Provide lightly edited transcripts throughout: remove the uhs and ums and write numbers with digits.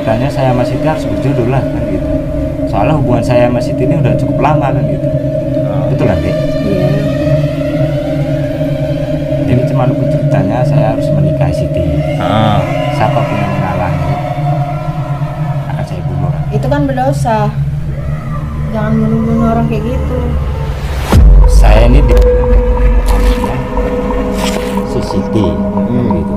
ceritanya saya sama Siti harus berjodoh lah kan gitu. Soalnya hubungan saya sama Siti ini udah cukup lama kan gitu. Betul kan, Dek? Iya. Jadi cuma lupa ceritanya saya harus menikahi Siti. Siapapun yang menghalangi akan saya bunuh. Itu kan berdosa. Jangan bunuh-bunuh orang kayak gitu. Saya ini di si Siti gitu.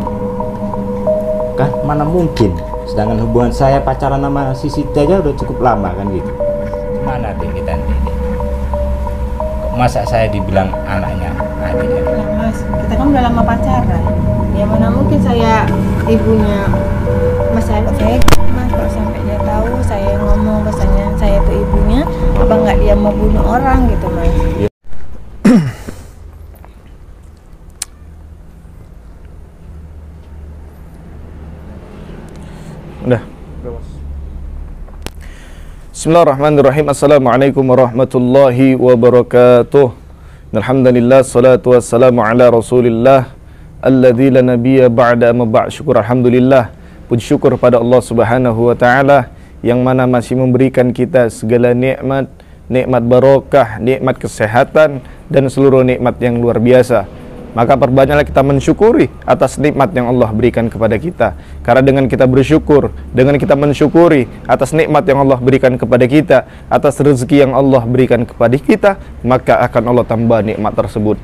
Kan mana mungkin, sedangkan hubungan saya pacaran sama si Siti aja udah cukup lama kan gitu. Mana deh kita ini? Masa saya dibilang anaknya, adiknya? Nah, Mas, kita kan udah lama pacaran. Ya mana mungkin saya ibunya Mas, saya Mas, kalau sampai dia tahu saya ngomong bahasanya saya tuh ibunya, apa nggak dia mau bunuh orang gitu, Mas? Udah. Bismillahirrahmanirrahim. Assalamualaikum warahmatullahi wabarakatuh. Alhamdulillah, salatu wassalamu ala rasulillah alladzi la nabiyya ba'da amma ba'd. Syukur alhamdulillah, puji syukur pada Allah Subhanahu wa taala yang mana masih memberikan kita segala nikmat, nikmat barokah, nikmat kesehatan dan seluruh nikmat yang luar biasa. Maka perbanyaklah kita mensyukuri atas nikmat yang Allah berikan kepada kita. Karena dengan kita bersyukur, dengan kita mensyukuri atas nikmat yang Allah berikan kepada kita, atas rezeki yang Allah berikan kepada kita, maka akan Allah tambah nikmat tersebut.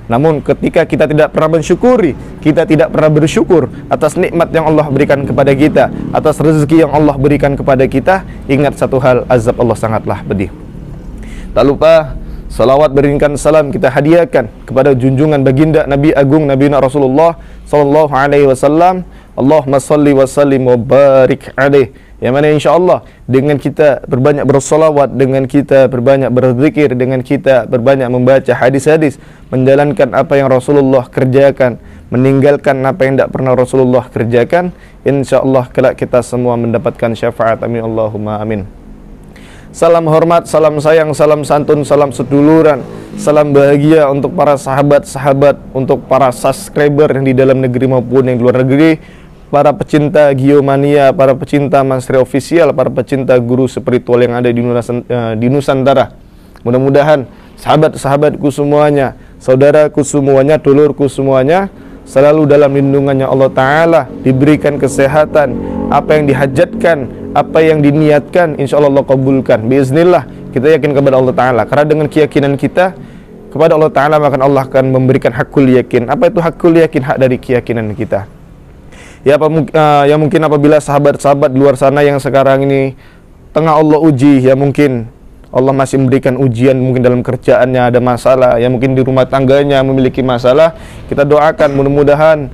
Namun ketika kita tidak pernah mensyukuri, kita tidak pernah bersyukur atas nikmat yang Allah berikan kepada kita, atas rezeki yang Allah berikan kepada kita, ingat satu hal, azab Allah sangatlah pedih. Tak lupa salawat berikan salam kita hadiahkan kepada junjungan baginda Nabi Agung Nabi Rasulullah sallallahu alaihi wasallam. Allahumma salli wa sallim wa barik alaih. Yang mana insyaallah dengan kita berbanyak bersolawat, dengan kita berbanyak berzikir, dengan kita berbanyak membaca hadis-hadis, menjalankan apa yang Rasulullah kerjakan, meninggalkan apa yang tidak pernah Rasulullah kerjakan, insyaallah kelak kita semua mendapatkan syafaat. Amin Allahumma amin. Salam hormat, salam sayang, salam santun, salam seduluran, salam bahagia untuk para sahabat-sahabat, untuk para subscriber yang di dalam negeri maupun yang di luar negeri, para pecinta Geomania, para pecinta Mansri Official, para pecinta guru spiritual yang ada di Nusantara. Mudah-mudahan sahabat-sahabatku semuanya, saudaraku semuanya, dulurku semuanya selalu dalam lindungannya Allah Ta'ala, diberikan kesehatan, apa yang dihajatkan, apa yang diniatkan, insya Allah Allah kabulkan. Biiznillah, kita yakin kepada Allah Ta'ala. Karena dengan keyakinan kita kepada Allah Ta'ala, maka Allah akan memberikan hakul yakin. Apa itu hakul yakin? Hak dari keyakinan kita. Ya, ya mungkin apabila sahabat-sahabat di luar sana yang sekarang ini tengah Allah uji, ya mungkin Allah masih memberikan ujian, mungkin dalam kerjaannya ada masalah, ya mungkin di rumah tangganya memiliki masalah, kita doakan mudah-mudahan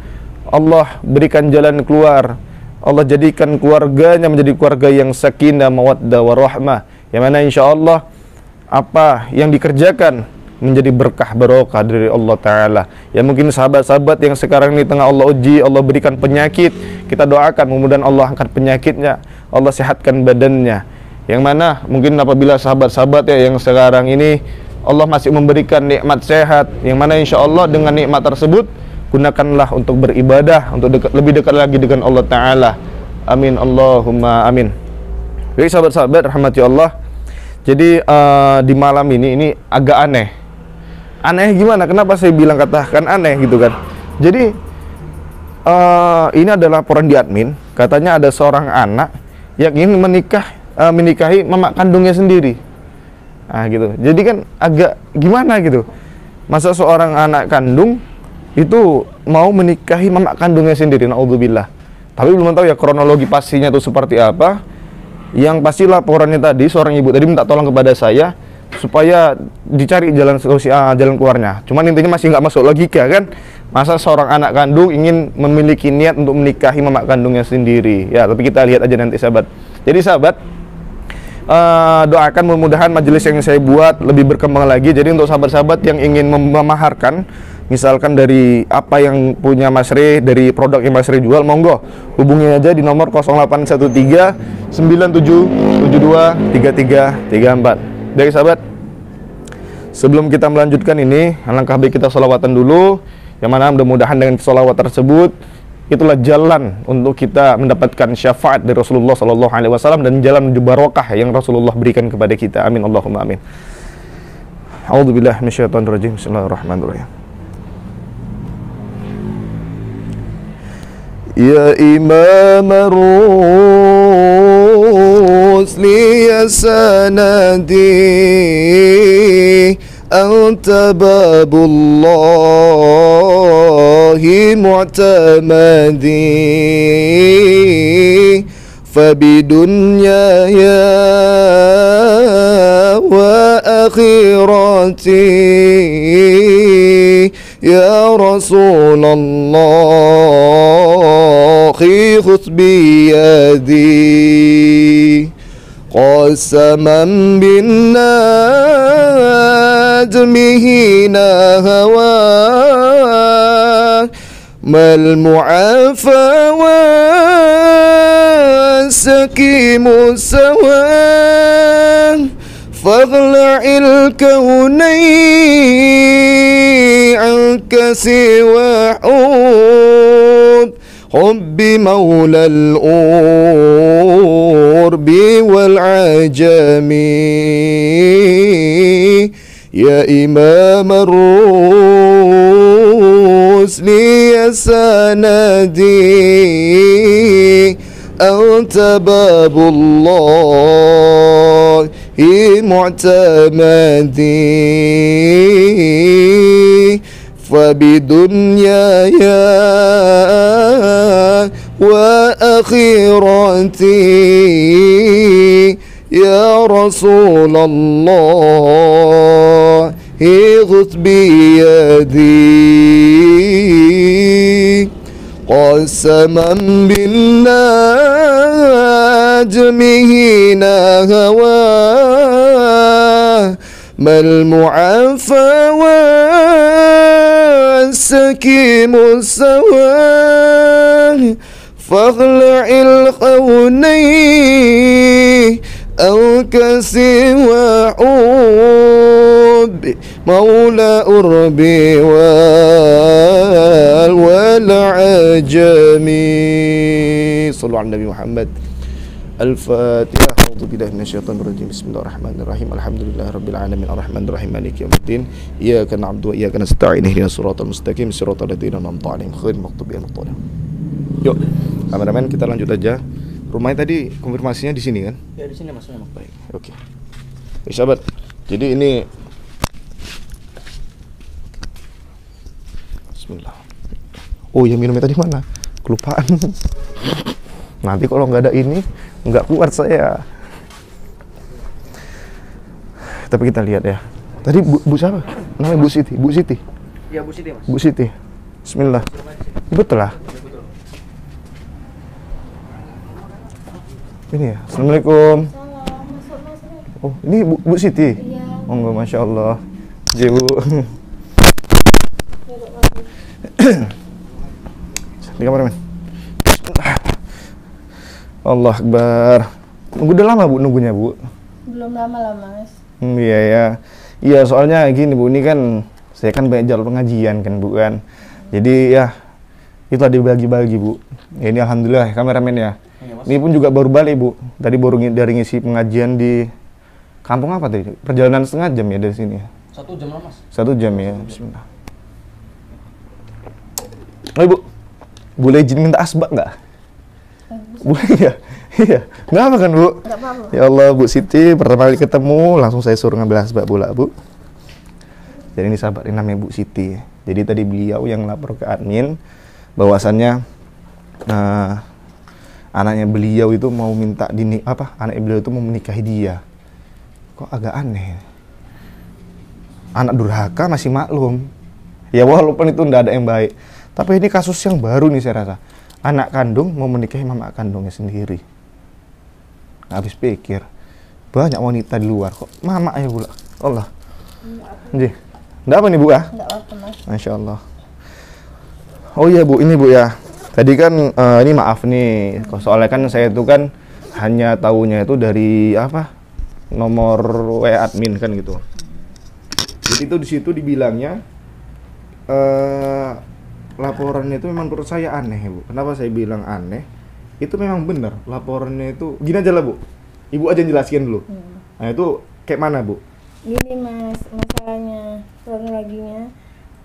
Allah berikan jalan keluar, Allah jadikan keluarganya menjadi keluarga yang sakinah, mawaddah, warahmah, yang mana insya Allah apa yang dikerjakan menjadi berkah barokah dari Allah Ta'ala. Ya mungkin sahabat-sahabat yang sekarang ini tengah Allah uji, Allah berikan penyakit, kita doakan mudah-mudahan Allah angkat penyakitnya, Allah sehatkan badannya. Yang mana mungkin apabila sahabat-sahabat ya yang sekarang ini Allah masih memberikan nikmat sehat, yang mana insya Allah dengan nikmat tersebut gunakanlah untuk beribadah, untuk lebih dekat lagi dengan Allah Ta'ala. Amin Allahumma amin. Jadi sahabat-sahabat rahmati Allah, jadi di malam ini agak aneh. Aneh gimana? Kenapa saya bilang katakan aneh gitu kan? Jadi ini adalah laporan di admin, katanya ada seorang anak yang ingin menikahi mama kandungnya sendiri. Nah gitu. Jadi kan agak gimana gitu. Masa seorang anak kandung itu mau menikahi mama kandungnya sendiri, naudzubillah. Tapi belum tahu ya kronologi pastinya itu seperti apa. Yang pasti laporannya tadi seorang ibu tadi minta tolong kepada saya supaya dicari jalan keluarnya. Cuman intinya masih nggak masuk logika kan. Masa seorang anak kandung ingin memiliki niat untuk menikahi mama kandungnya sendiri. Ya, tapi kita lihat aja nanti sahabat. Jadi sahabat, doakan mudah-mudahan majelis yang saya buat lebih berkembang lagi. Jadi untuk sahabat-sahabat yang ingin memaharkan, misalkan dari apa yang punya Mas Re, dari produk yang Mas Re jual, monggo hubungi aja di nomor 0813 9772 3334. Dari sahabat, sebelum kita melanjutkan ini, alangkah baik kita sholawatan dulu, yang mana mudah-mudahan dengan sholawat tersebut itulah jalan untuk kita mendapatkan syafaat dari Rasulullah sallallahu alaihi wasallam dan jalan menuju barokah yang Rasulullah berikan kepada kita. Amin Allahumma amin. A'udzubillahi minasyaitonir rajim. Bismillahirrahmanirrahim. Ya Imam Rusli ya sanadi anta babullahi mu'tamadi fabidunyaya wa akhirati ya Rasulullah khudh biyadi qasaman bin najmihi hawa mal mu'afa wa sakimu sawa faghla'il kawnai anka siwa حب مولى الأرب والعجم يا إمام الرسل يا سندي أنت باب الله معتمدي فبدنياي وآخرتي يا رسول الله خذ بيدي قسما بالنجم حين هواه ما المعافى والسكيم السواه فاخلع الخونين أو كسوى عوب مولى أربي والعجمي صلوا على النبي محمد الفاتحة أعوذ بالله من الشيطان الرجيم بسم الله الرحمن الرحيم الحمد لله رب العالمين الرحمن الرحيم مالك يوم الدين إياك نعبد وإياك نستعين اهدنا الصراط المستقيم صراط الذين أنعمت عليهم غير المغضوب عليهم ولا الضالين. Yuk, kameramen kita lanjut aja. Rumahnya tadi konfirmasinya di sini kan? Ya di sini maksudnya. Baik, oke. Sahabat, jadi ini Bismillah. Oh ya, minumnya tadi mana? Kelupaan. Nanti kalau nggak ada ini nggak kuat saya. Tapi kita lihat ya. Tadi Bu siapa? Namanya Bu Siti. Bu Siti. Iya Bu Siti Mas. Bu Siti. Bismillah. Betul lah. Ini ya. Assalamualaikum. Oh ini Bu Siti. Iya. Oh enggak, masya Allah. Jadi Bu. Di kamar men. Allah Akbar. Udah lama Bu nunggunya Bu? Belum lama Mas. Iya ya. Iya soalnya gini Bu, ini kan saya kan banyak jalur pengajian kan Bu kan. Jadi ya itu dibagi-bagi Bu. Ya, ini alhamdulillah kameramen ya. Ini pun juga baru balik Bu. Tadi baru dari ngisi pengajian di kampung apa tadi? Perjalanan setengah jam ya dari sini. 1 jam lah Mas. 1 jam ya. Bismillah. Oh Ibu, boleh izin minta asbak nggak? Boleh ya? Iya. Nggak apa kan Bu? Nggak apa-apa. Ya Allah Bu Siti, pertama kali ketemu langsung saya suruh ngambil asbak bola Bu. Jadi ini sahabat, ini namanya Bu Siti. Jadi tadi beliau yang lapor ke admin bahwasannya anaknya beliau itu mau minta anaknya beliau itu mau menikahi dia. Kok agak aneh. Anak durhaka masih maklum. Ya walaupun itu nggak ada yang baik. Tapi ini kasus yang baru nih saya rasa. Anak kandung mau menikahi mama kandungnya sendiri. Habis pikir, banyak wanita di luar kok mama ya pula. Allah. Nggih. Nggak apa nih Bu ya? Nggak apa Mas. Masya Allah. Oh iya Bu, ini Bu ya. Tadi kan ini maaf nih, soalnya kan saya itu kan hanya tahunya itu dari nomor WA admin kan gitu. Jadi itu di situ dibilangnya laporannya itu memang menurut saya aneh Bu. Kenapa saya bilang aneh? Itu memang benar laporannya itu. Gini aja lah Bu, Ibu aja jelaskan dulu. Nah itu kayak mana Bu? Gini Mas, masalahnya kronologinya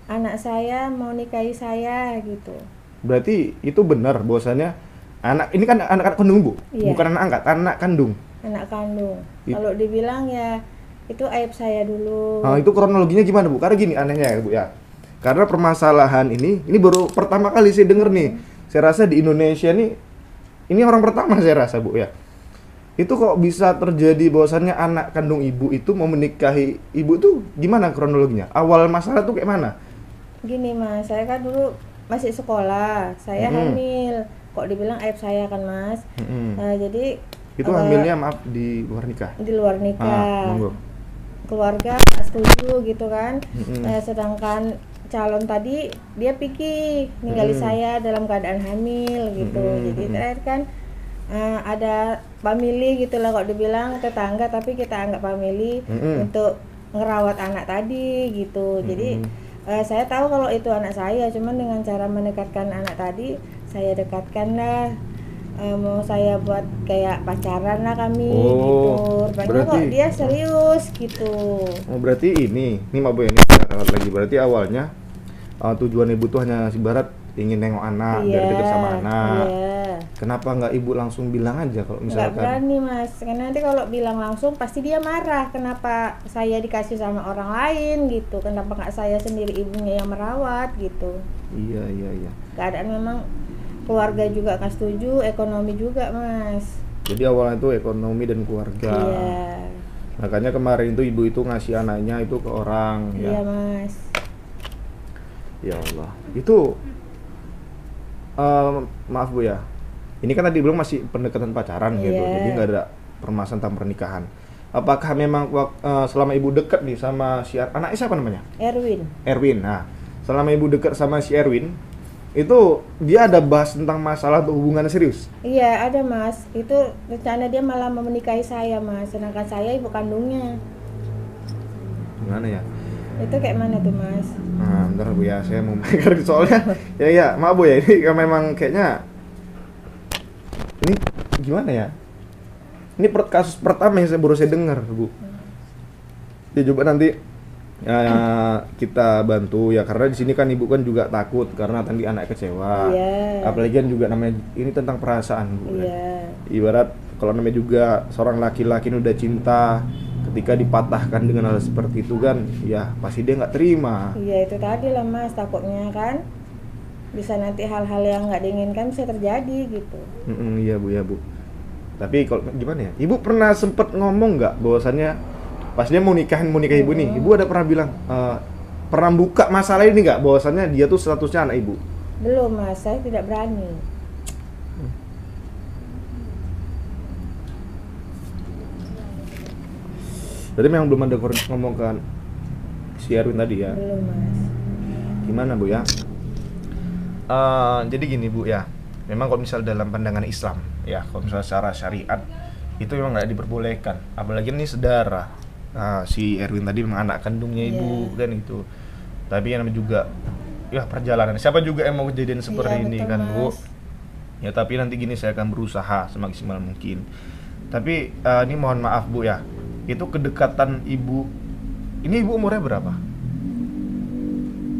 anak saya mau nikahi saya gitu. Berarti itu benar bahwasanya anak ini kan anak kandung Bu, Iya. bukan anak angkat, anak kandung. Anak kandung. Kalau dibilang ya itu aib saya dulu. Nah itu kronologinya gimana Bu? Karena gini anehnya ya Bu ya. Karena permasalahan ini baru pertama kali saya dengar nih. Saya rasa di Indonesia nih, ini orang pertama saya rasa Bu ya. Itu kok bisa terjadi bahwasannya anak kandung ibu itu mau menikahi ibu tuh gimana kronologinya? Awal masalah tuh kayak mana? Gini Mas, saya kan dulu masih sekolah, saya hamil. Kok dibilang aib saya kan Mas? Nah, jadi Itu hamilnya maaf di luar nikah? di luar nikah. Monggo. Keluarga nggak setuju gitu kan. Sedangkan calon tadi dia pikir ninggali saya dalam keadaan hamil gitu. Jadi terakhir kan ada family gitulah, kok dibilang tetangga tapi kita anggap family untuk ngerawat anak tadi gitu. Jadi saya tahu kalau itu anak saya, cuman dengan cara mendekatkan anak tadi saya dekatkan lah. Mau saya buat kayak pacaran lah kami gitu. Rupanya kok dia serius gitu. Oh berarti ini Mbak Boy, ini saya ralat lagi. Berarti awalnya tujuan ibu tuh hanya ibarat ingin nengok anak, biar deket sama anak. Kenapa nggak ibu langsung bilang aja kalau misalkan? Nggak berani Mas, karena nanti kalau bilang langsung pasti dia marah. Kenapa saya dikasih sama orang lain gitu? Kenapa nggak saya sendiri ibunya yang merawat gitu? Iya. Keadaan memang keluarga juga nggak setuju, ekonomi juga Mas. Jadi awalnya itu ekonomi dan keluarga. Iya. Makanya kemarin itu ibu itu ngasih anaknya itu ke orang ya. Iya Mas. Ya Allah. Itu maaf Bu ya. Ini kan tadi belum masih pendekatan pacaran gitu. Jadi nggak ada permasalahan tentang pernikahan. Apakah memang selama ibu dekat nih sama si anaknya siapa namanya? Erwin. Nah, selama ibu dekat sama si Erwin, itu dia ada bahas tentang masalah atau hubungan serius? Iya ada Mas. Itu rencana dia malah mau menikahi saya Mas. Sedangkan saya ibu kandungnya. Gimana ya? Itu kayak mana tuh Mas? Nah, bentar Bu ya, saya mau mikir soalnya. Ya, maaf Bu ya, ini memang kayaknya ini gimana ya? Ini kasus pertama yang baru saya dengar Bu. Ya coba nanti ya, kita bantu ya, karena di sini kan ibu kan juga takut karena tadi anak kecewa. Apalagi kan juga namanya ini tentang perasaan Bu. Ibarat kalau namanya juga seorang laki-laki ini udah cinta, ketika dipatahkan dengan hal seperti itu kan ya pasti dia nggak terima. Iya itu tadi lah Mas, takutnya kan bisa nanti hal-hal yang nggak diinginkan bisa terjadi gitu. Iya Bu. Tapi kalau gimana ya, ibu pernah sempet ngomong nggak bahwasannya pas dia mau nikah ibu nih, ibu ada pernah bilang pernah buka masalah ini nggak bahwasannya dia tuh statusnya anak ibu? Belum Mas, saya tidak berani. Berarti memang belum ada ngomong kan si Erwin tadi ya? Belum Mas. Gimana Bu ya? Jadi gini Bu ya, memang kalau misal dalam pandangan Islam ya, kalau misal secara syariat itu memang nggak diperbolehkan, apalagi ini saudara. Si Erwin tadi memang anak kandungnya ibu kan itu. Tapi yang namanya juga ya perjalanan, siapa juga yang mau kejadian seperti ini kan Bu. Ya tapi nanti gini, saya akan berusaha semaksimal mungkin. Tapi ini mohon maaf Bu ya, itu kedekatan ibu, ini ibu umurnya berapa?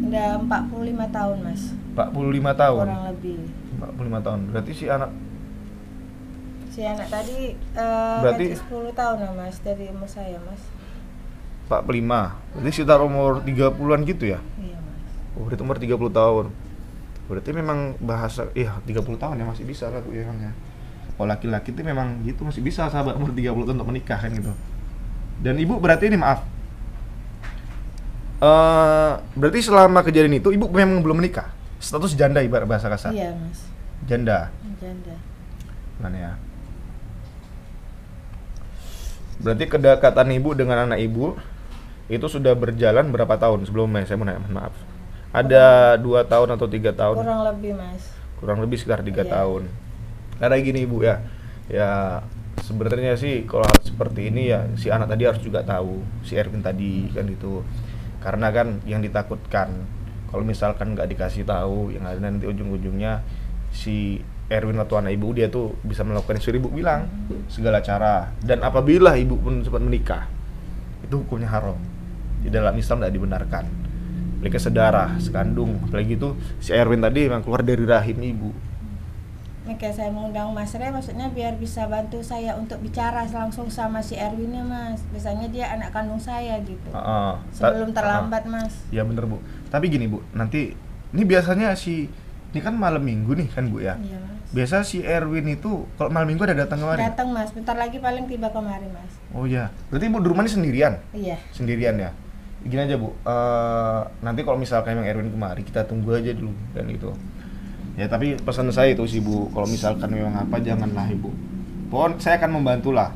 Udah 45 tahun Mas. 45 tahun? Kurang lebih 45 tahun, berarti si anak tadi berarti 10 tahun lah Mas dari umur saya Mas. 45, berarti sekitar umur 30-an gitu ya? Iya Mas. Oh, berarti umur 30 tahun. Berarti memang bahasa, 30 tahun ya masih bisa lah Bu ya. Kalau laki-laki itu memang gitu masih bisa sahabat umur 30 tahun untuk menikah kan gitu. Dan ibu berarti ini maaf, berarti selama kejadian itu ibu memang belum menikah, status janda ibarat bahasa kasar. Iya Mas. Janda. Mana ya? Berarti kedekatan ibu dengan anak ibu itu sudah berjalan berapa tahun sebelumnya? Saya mau nanya, maaf. Ada 2 tahun atau 3 tahun? Kurang lebih Mas. Kurang lebih sekitar 3 tahun. Karena gini ibu ya, sebenarnya sih kalau hal seperti ini ya si anak tadi harus juga tahu, si Erwin tadi kan itu. Karena kan yang ditakutkan Kalau misalkan nggak dikasih tahu, yang ada nanti ujung-ujungnya si Erwin atau anak ibu dia tuh bisa melakukan yang sudah ibu bilang, segala cara. Dan apabila ibu pun sempat menikah, itu hukumnya haram. Di dalam Islam tidak dibenarkan. Apalagi sedarah, sekandung, apalagi itu si Erwin tadi memang keluar dari rahim ibu. Oke, saya mengundang Mas Re maksudnya biar bisa bantu saya untuk bicara langsung sama si Erwinnya Mas. Biasanya dia anak kandung saya gitu. Sebelum terlambat Mas. Ya bener Bu. Tapi gini Bu, nanti ini biasanya ini kan malam minggu nih kan Bu ya. Iya Mas. Biasa si Erwin itu kalau malam minggu ada datang kemari? Datang Mas, bentar lagi paling tiba kemari Mas. Oh iya, berarti Ibu di rumah ini sendirian? Iya. Sendirian ya? Gini aja Bu, nanti kalau misalkan emang Erwin kemari kita tunggu aja dulu dan itu. Ya tapi pesan saya itu sih Bu, kalau misalkan memang apa janganlah Ibu. Pokoknya saya akan membantu lah.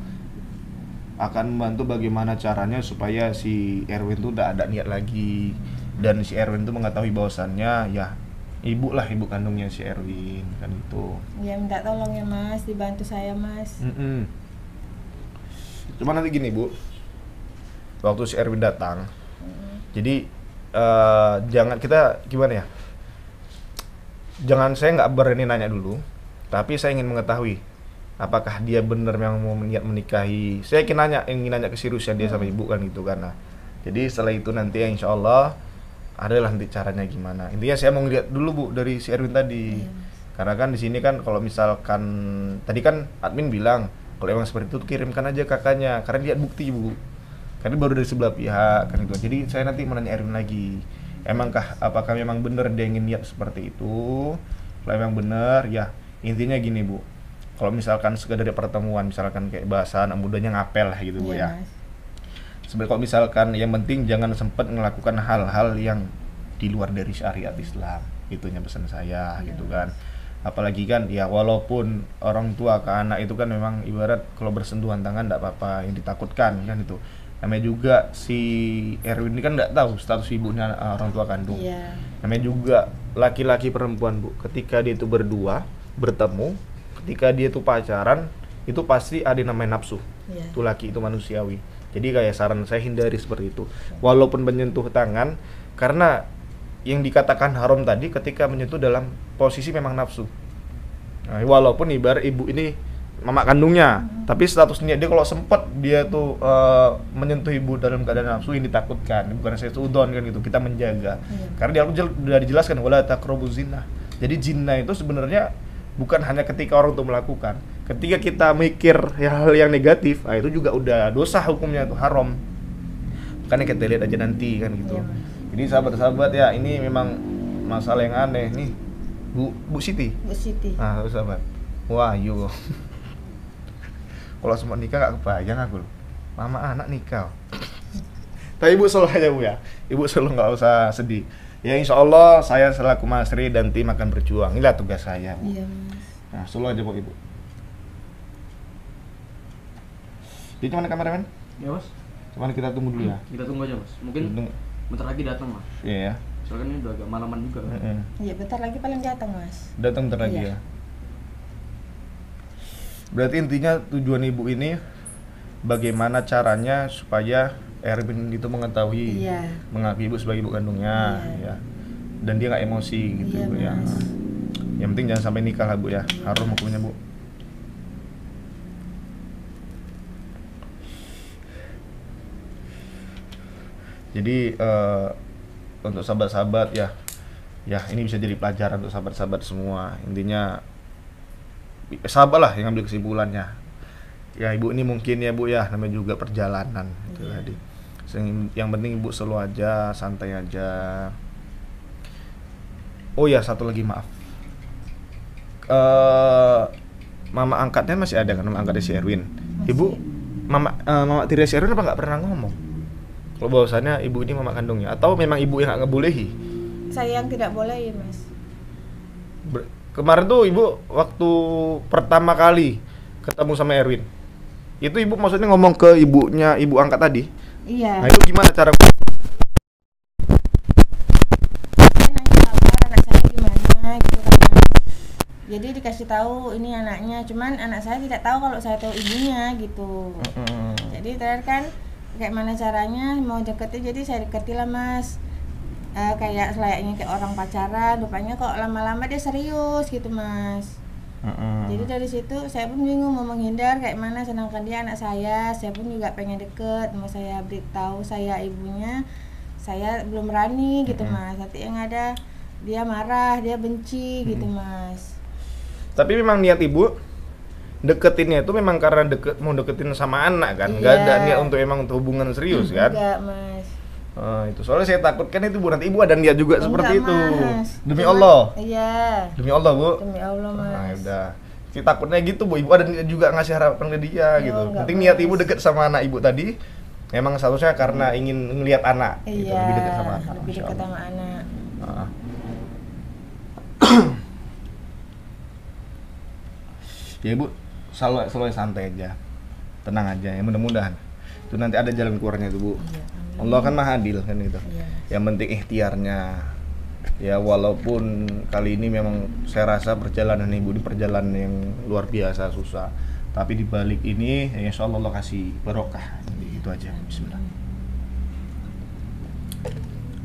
Akan membantu bagaimana caranya supaya si Erwin tuh tidak ada niat lagi. Dan si Erwin tuh mengetahui bahwasannya ya ibu kandungnya si Erwin kan itu. Ya minta tolong ya Mas, dibantu saya Mas. Cuma nanti gini Bu, waktu si Erwin datang, jadi jangan kita gimana ya? Jangan saya nggak berani nanya dulu, tapi saya ingin mengetahui apakah dia benar memang mau niat menikahi. Saya ingin nanya keseriusan dia sama ibu kan gitu karena. Jadi setelah itu nanti insya Allah adalah nanti caranya gimana. Intinya saya mau ngeliat dulu Bu dari si Erwin tadi. Karena kan di sini kan kalau misalkan tadi kan admin bilang kalau emang seperti itu kirimkan aja kakaknya karena lihat bukti Bu. Karena baru dari sebelah pihak kan itu. Jadi saya nanti mau nanya Erwin lagi. Apakah memang benar dia ingin niat seperti itu? Kalau memang benar ya intinya gini Bu. Kalau misalkan sekedar dari pertemuan misalkan kayak bahasa anak mudanya ngapel gitu Bu ya. Sebenarnya kalau misalkan yang penting jangan sempat melakukan hal-hal yang di luar dari syariat Islam. Itunya pesan saya gitu kan. Apalagi kan ya walaupun orang tua ke anak itu kan memang ibarat kalau bersentuhan tangan enggak apa-apa, yang ditakutkan kan itu. Namanya juga si Erwin ini kan enggak tahu status ibunya orang tua kandung. Namanya juga laki-laki perempuan Bu, ketika dia itu berdua bertemu, ketika dia itu pacaran, itu pasti ada yang namanya nafsu. Itu laki itu manusiawi. Jadi kayak saran saya hindari seperti itu. Walaupun menyentuh tangan, karena yang dikatakan haram tadi ketika menyentuh dalam posisi memang nafsu. Nah, walaupun ibarat ibu ini mama kandungnya, tapi statusnya dia kalau sempat dia tuh menyentuh ibu dalam keadaan nafsu yang ditakutkan. Bukan saya sudon kan gitu, kita menjaga. Karena dia sudah dijelaskan wala taqrabuz zina. Jadi zina itu sebenarnya bukan hanya ketika orang itu melakukan. Ketika kita mikir hal yang negatif, itu juga udah dosa hukumnya, itu haram. Makanya kita lihat aja nanti kan gitu. Jadi sahabat-sahabat ya, ini memang masalah yang aneh nih. Bu Siti. Bu Siti. Nah, sahabat. Wah, yuk. Kalau semua nikah gak kebayang aku loh. Mama anak nikah. Tapi ibu selalu aja Bu ya. Ibu selalu gak usah sedih. Ya insya Allah saya selaku Mas Ri dan tim akan berjuang. Inilah tugas saya Bu. Iya Mas. Nah, selalu aja Bu Ibu. Jadi mana kameramen? Ya Mas. Cuman kita tunggu dulu ya. Kita tunggu aja Mas. Mungkin bentar lagi datang Mas. Iya ya. Soalnya ini udah agak malaman juga. Iya bentar lagi paling datang Mas. Datang bentar lagi ya. Berarti intinya tujuan ibu ini bagaimana caranya supaya Erwin itu mengetahui mengakui ibu sebagai ibu kandungnya ya. Dan dia nggak emosi gitu Bu ya. Yang penting jangan sampai nikah lah Bu ya. Haram hukumnya Bu. Jadi untuk sahabat-sahabat ya ini bisa jadi pelajaran untuk sahabat-sahabat semua. Intinya sahabatlah yang ambil kesimpulannya. Ya ibu ini mungkin ya Bu ya, namanya juga perjalanan gitu tadi. Yang penting ibu selalu aja, santai aja. Oh ya satu lagi maaf. Mama angkatnya masih ada kan, mama angkatnya si Erwin. Ibu, mama tiri si Erwin apa nggak pernah ngomong? Kalau bahwasannya ibu ini mama kandungnya, atau memang ibu yang nggak ngebolehi? Saya yang tidak boleh ya Mas. Kemarin tuh ibu waktu pertama kali ketemu sama Erwin, itu ibu maksudnya ngomong ke ibunya, ibu angkat tadi? Iya. Nah itu gimana cara? Saya nanya kabar anak saya gimana gitu kan. Jadi dikasih tahu ini anaknya, cuman anak saya tidak tahu kalau saya tahu ibunya gitu. Jadi terakhir kan kayak mana caranya mau deketin, jadi saya deketin lah Mas. kayak selayaknya kayak orang pacaran, rupanya kok lama-lama dia serius gitu Mas. Jadi dari situ saya pun bingung mau menghindar kayak mana, sedangkan dia anak saya pun juga pengen deket, mau saya beritahu saya ibunya, saya belum berani gitu Mas. Nanti yang ada dia marah, dia benci gitu Mas. Tapi memang niat ibu deketinnya itu memang karena mau deketin sama anak kan, nggak ada niat untuk emang untuk hubungan serius kan? Enggak Mas. Itu soalnya saya takutkan itu Bu, nanti ibu ada niat juga seperti itu. Mas. Demi Allah. Iya. Demi Allah Bu. Demi Allah Mas. Nah, udah. Kita takutnya gitu Bu, ibu ada niat juga ngasih harapan ke dia gitu. Enggak, Penting niat ibu deket sama anak ibu tadi. Memang seharusnya karena ingin ngelihat anak, Iya. gitu, lebih dekat sama anak. Lebih Masya dekat Allah. sama anak. Ya ibu, selalu santai aja, tenang aja. Ya mudah-mudahan itu nanti ada jalan keluarnya tuh Bu. Iya, amin. Allah kan maha adil kan gitu. Iya. Yang penting ikhtiarnya. Ya walaupun kali ini memang saya rasa perjalanan ibu ini perjalanan yang luar biasa susah, tapi di balik ini ya insya Allah Allah kasih barokah. Jadi itu aja. Bismillah.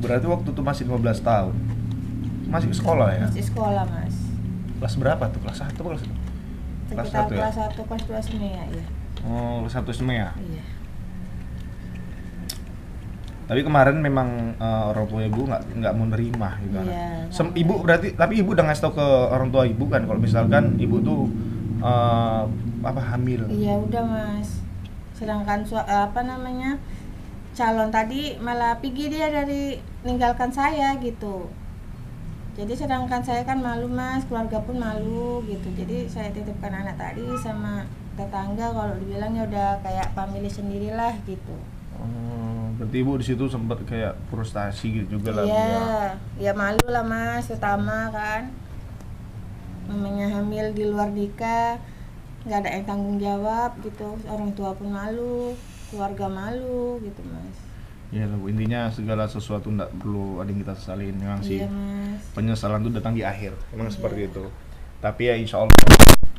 Berarti waktu itu masih 15 tahun. Masih sekolah ya? Masih sekolah Mas. Kelas berapa tuh? Kelas 1 kelas 2? Kelas Sekitar 1 ya? kelas 1, kelas 2 sini ya. Oh, kelas 1 SMA ya? Iya. Tapi kemarin memang orang tua ibu nggak mau nerima gitu kan. Iya, Ibu berarti, tapi ibu udah ngasih tau ke orang tua ibu kan kalau misalkan ibu tuh hamil. Iya udah Mas. Sedangkan calon tadi malah pergi dia dari ninggalkan saya gitu. Jadi sedangkan saya kan malu Mas, keluarga pun malu gitu. Jadi saya titipkan anak tadi sama tetangga, kalau dibilangnya udah kayak family sendirilah gitu. Berarti ibu di situ sempat kayak frustasi gitu juga lah. Iya, ya malu lah Mas, utama kan. Namanya hamil di luar nikah, nggak ada yang tanggung jawab gitu. Orang tua pun malu, keluarga malu gitu Mas. Ya Bu, intinya segala sesuatu nggak perlu ada yang kita sesalin. Memang sih Iya Mas. penyesalan itu datang di akhir. Memang Iya. seperti itu. Tapi ya insya Allah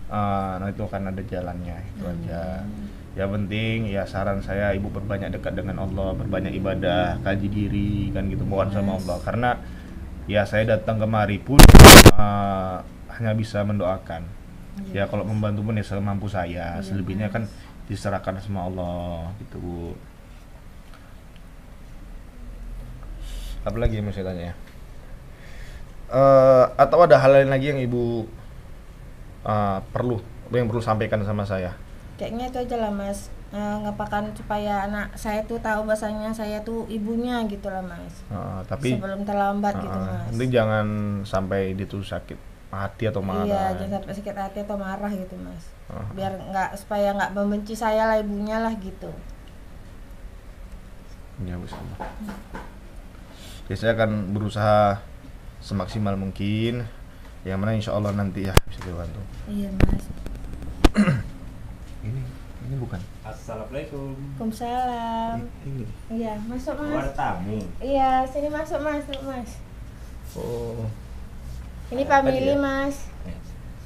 nah itu akan ada jalannya, itu aja. Ya penting ya saran saya ibu perbanyak dekat dengan Allah, perbanyak ibadah, kaji diri kan gitu, mohon sama Allah. Karena ya saya datang kemari pun hanya bisa mendoakan. Ya kalau membantu pun ya semampu saya, selebihnya kan diserahkan sama Allah gitu Bu. Apa lagi yang mau saya tanya ya? Atau ada hal lain lagi yang ibu perlu sampaikan sama saya? Kayaknya itu aja lah Mas, ngapakan supaya anak saya tuh tahu bahasanya saya tuh ibunya gitu lah Mas. Tapi sebelum terlambat gitu Mas. nanti jangan sampai dia tuh sakit hati atau marah. Iya, jangan sampai sakit hati atau marah gitu Mas. Biar supaya nggak membenci saya lah, ibunya lah gitu. Ya bersama. Ya saya akan berusaha semaksimal mungkin. Yang mana insya Allah nanti ya bisa dibantu. Iya Mas. Ini bukan. Assalamualaikum. Waalaikumsalam. Ini. Iya, masuk Oh, Mas. ada tamu. Iya, sini masuk Mas. Oh. Ini Apa family dia? Mas.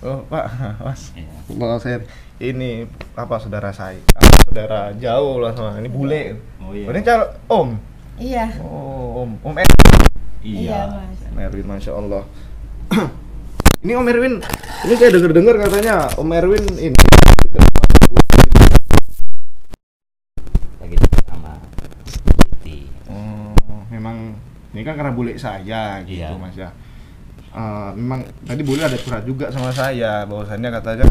Oh, Pak, Mas. Iya. Bapak saya ini saudara saya. Saudara jauh lah sama. Ini bule. Oh iya. Ini Om. Iya. Oh, Om Iya Mas. Erwin, Masya Allah. Ini Om Erwin, ini saya dengar katanya Om Erwin ini Lagi sama Siti. oh, memang ini kan karena bule saya gitu Iya. Mas ya. Memang tadi bule ada curhat juga sama saya bahwasannya katanya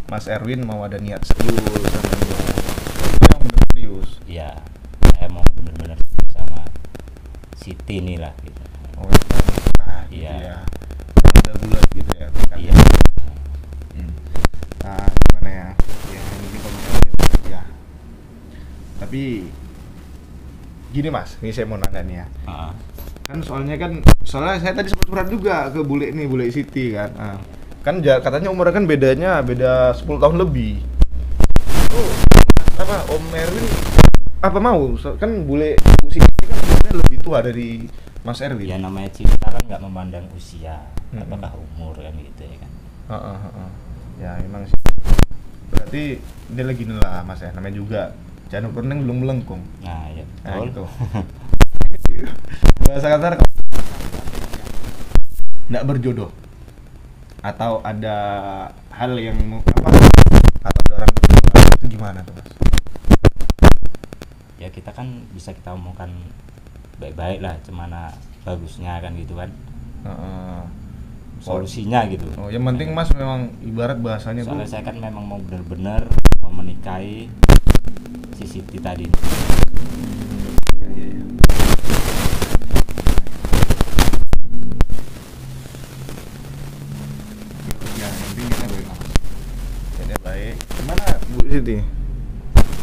Mas Erwin mau ada niat serius sama dia. Itu yang benar serius. Iya. Saya mau benar-benar sama Siti nih lah gitu. Oh, gitu Iya. ya. Ada bulat gitu ya. Iya. Nah, gimana ya? Ya ini komunikasi ya. Tapi gini Mas, ini saya mau nanya nih ya. Kan soalnya saya tadi sempat curhat juga ke bule Siti kan. Kan katanya umurnya kan beda 10 tahun lebih. Oh, apa Om Erwin apa mau? Kan bule Bu Siti kan umurnya lebih tua dari Mas Erwin. Ya namanya cinta kan nggak memandang usia, apakah umur kan gitu ya kan. Ya emang sih. Berarti dia lagi lah Mas ya, namanya juga jangan ukuran belum melengkung. Nah ya Nah, betul. gitu. bahasa kasar nggak berjodoh atau ada hal yang apa atau ada orang tua itu gimana tuh Mas? Ya kita kan bisa kita omongkan baik-baik lah, cemana bagusnya kan gitu kan, solusinya gitu. Oh, yang penting Mas memang ibarat bahasanya Soalnya tuh. saya kan memang mau benar-benar mau menikahi si Siti tadi. Iya, iya, iya. Ya, yang penting kita baik Mas. Kita baik. Gimana Bu Siti?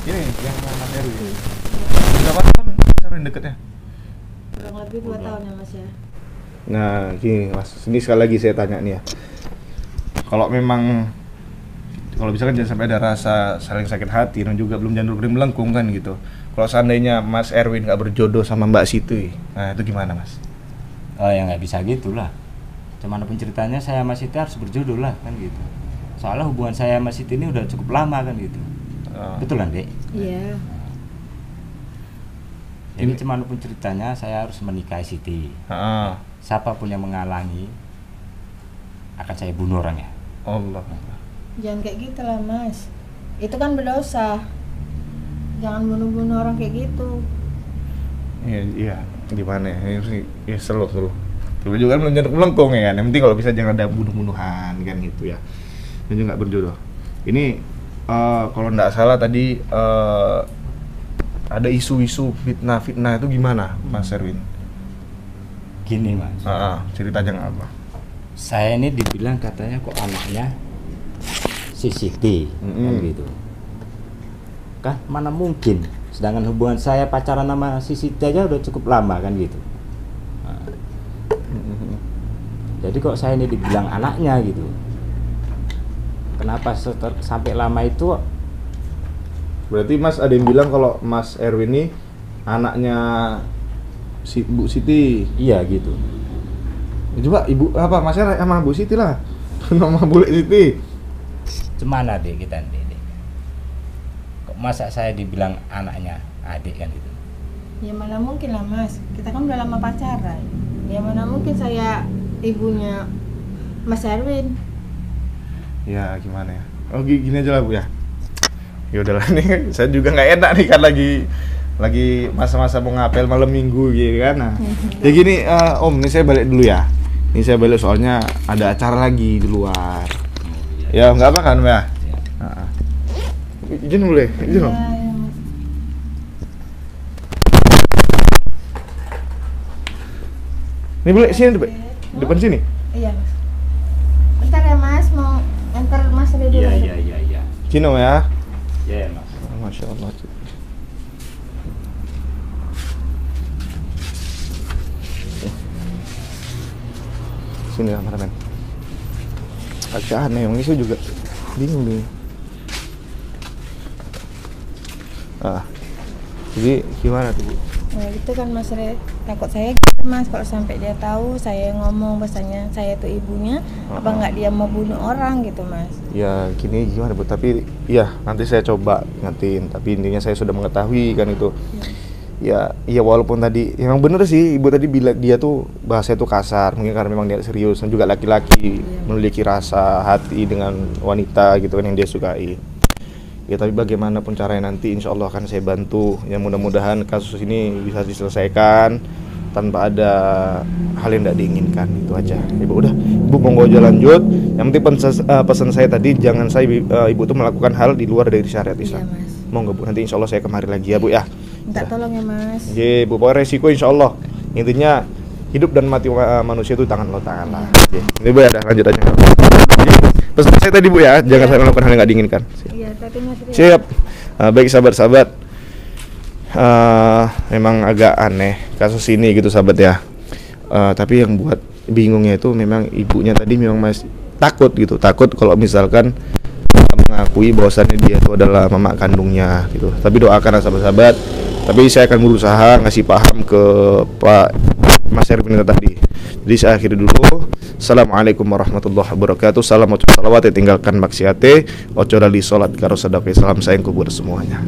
Ini yang Mas Erwin. Berapa tahun Mas Erwin deketnya? Kurang lebih 2 tahun ya Mas ya. Nah, gini Mas, ini sekali lagi saya tanya nih ya. Kalau memang kalau bisa kan jangan sampai ada rasa saling sakit hati dan juga belum janur kuning melengkung kan gitu. Kalau seandainya Mas Erwin nggak berjodoh sama Mbak Siti, nah itu gimana Mas? Oh ya nggak bisa gitulah. Cuman pun ceritanya saya sama Siti harus berjodoh lah kan gitu. Soalnya hubungan saya sama Siti ini udah cukup lama kan gitu. Betul kan Dek? Iya. Jadi cuman pun ceritanya saya harus menikahi Siti. Siapapun yang menghalangi akan saya bunuh orangnya. Allah. Jangan kayak gitu lah Mas. Itu kan berdosa. Jangan bunuh-bunuh orang kayak gitu. Iya, iya. Gimana ya? Ya selalu. Tapi juga kan belum janur melengkung ya kan. Yang penting kalau bisa jangan ada bunuh-bunuhan kan gitu ya. Dan juga nggak berjodoh. Ini kalau nggak salah tadi ada isu-isu fitnah itu gimana Mas Erwin? Gini Mas, Cerita jangan apa? saya ini dibilang katanya kok anaknya si Siti kan gitu. Kan mana mungkin, sedangkan hubungan saya pacaran sama si Siti aja udah cukup lama kan gitu. Nah, jadi kok saya ini dibilang anaknya gitu. Kenapa sampai lama itu? Berarti Mas ada yang bilang kalau Mas Erwin ini anaknya si Bu Siti. Iya gitu. Coba Ibu apa Mas Erwin sama Bu Siti lah. Nama Bu Siti. Cemana deh kita deh. Kok masa saya dibilang anaknya adik kan gitu. Ya mana mungkin lah Mas. Kita kan udah lama pacaran. Ya mana mungkin saya ibunya Mas Erwin. Ya gimana ya? Oh gini aja lah Bu ya. Ya udahlah nih, saya juga nggak enak nih kan lagi masa-masa mau ngapel malam minggu gitu kan. Nah, ya gini Om, ini saya balik dulu ya. Ini saya balik soalnya ada acara lagi di luar. Ya nggak apa kan ya? Nah. Izin boleh, izin Om. Ya, ya, Mas. Ini boleh sini depan sini. Iya Mas. Bentar ya Mas, mau antar Mas dulu. Iya. Sini Om ya. Iya Mas. Masya Allah. Sini kameramen. Agak aneh, yang ini saya juga bingung nih. Jadi gimana tuh Bu? Nah gitu kan Mas Re, takut saya gitu Mas kalau sampai dia tahu saya ngomong bahasanya saya tuh ibunya, apa nggak dia mau bunuh orang gitu Mas? Ya gini gimana Bu, tapi iya nanti saya coba ingatin, tapi intinya saya sudah mengetahui kan itu. Ya walaupun tadi memang bener sih Ibu tadi bilang dia tuh bahasa itu kasar, mungkin karena memang dia serius dan juga laki-laki memiliki rasa hati dengan wanita gitu kan yang dia sukai. Ya tapi bagaimanapun caranya nanti insya Allah akan saya bantu. Ya mudah-mudahan kasus ini bisa diselesaikan tanpa ada hal yang tidak diinginkan, itu aja. Ibu udah, Ibu monggo aja lanjut. Yang penting pesan saya tadi jangan Ibu tuh melakukan hal di luar dari syariat Islam. Iya, Mas. Monggo Bu, nanti insya Allah saya kemari lagi ya Bu ya. Minta tolong ya Mas. Oke Bu, pokoknya resiko insya Allah. Intinya hidup dan mati manusia itu tangan Allah lah. Oke, ini Bu ya, udah lanjut aja. Jadi, pesan saya tadi Bu ya, jangan sampai melakukan hal yang nggak diinginkan. Iya, tapi Mas Ria. Siap. Baik sahabat-sahabat, memang agak aneh kasus ini gitu sahabat ya. Tapi yang buat bingungnya itu memang ibunya tadi memang masih takut gitu, takut kalau misalkan mengakui bahwasannya dia itu adalah mama kandungnya gitu. Tapi doakan sahabat-sahabat. Tapi saya akan berusaha ngasih paham ke Pak Mas Erwin tadi. Jadi saya akhiri dulu. Assalamualaikum warahmatullahi wabarakatuh. Salam ojo salawat, tinggalkan maksiate, ojo lali salat karo sedekah. Salam sayang kubur semuanya.